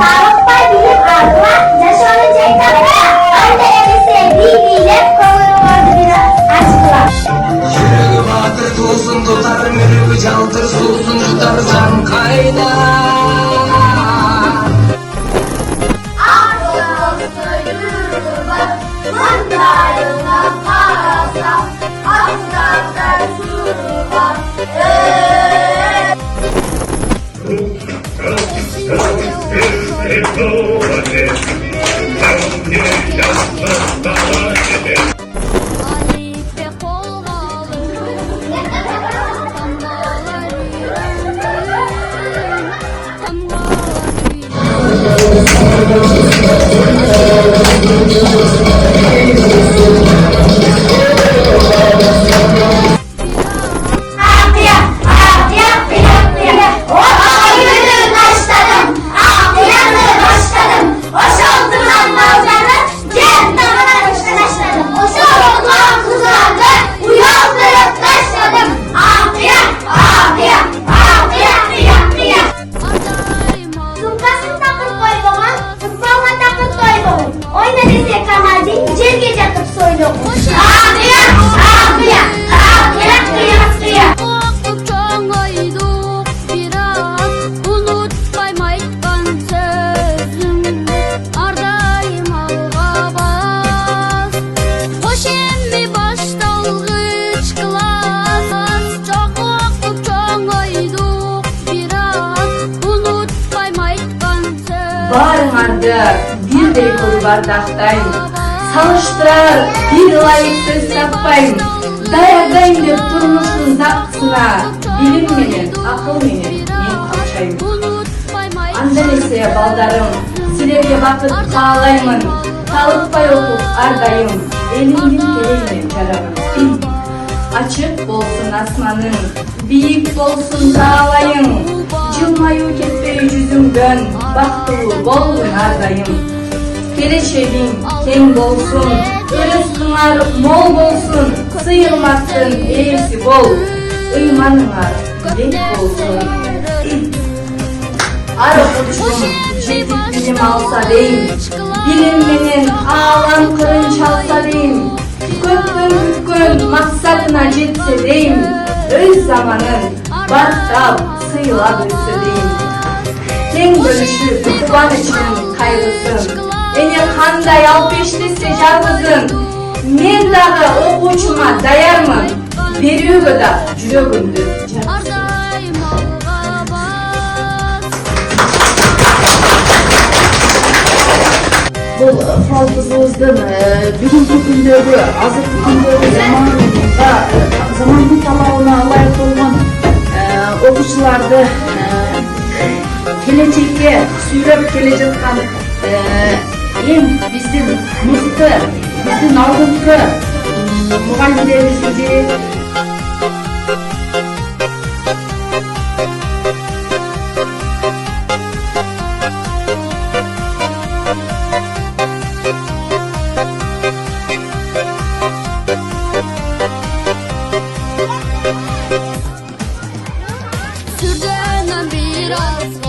Sağlıklar bilim adına yaşanacakları anneleri sevdiğiyle konulmadı biraz aşkla. Yürek batır tuzun tutar, mürük çaltır susun yutar can kaynar. Barыңарды бирдей кылып ардактайм, салыштырар бир ылайык сөз таппайм. Даярдайм деп турмуштун закысына, билим менен, акыл менен мен камчайм. Анда элесе балдарым, силерге бакыт каалаймын, талыкпай окуп ар дайым, элимдин келейме жарабым. Ачык болсун асманың, бийик болсун таалайың, жылмаюу кетпей жүзүңдөн, бактылуу болгун ар дайым. Келечегиң кең болсун, өрөс-кыңар мол болсун, сыйылмастын ээси бол, ыйманыңар бек болсун. Ар окутушум жетип билим алса дейм, билим менен аалам кырын чалса дейм, көптөн күткөн максатына жетсе дейм, өз заманын бактап сыйлап өтсө дейм. Тең бөлүшүп кубанычын кайгысын, эне кандай алып эштесе жалгызын, мен дагы окуучума даярмын, берүүгө да жүрөгүмдү жаткызсын. Бұл халқымыздың бүгінгі күндегі азыркы күндегі замандын талабына ылайык болгон окуучуларды келечекке сүйрөп келе жаткан эң биздин мыкты, биздин алдыңкы мугалимдерибиздин бири. Sürdüğünden biraz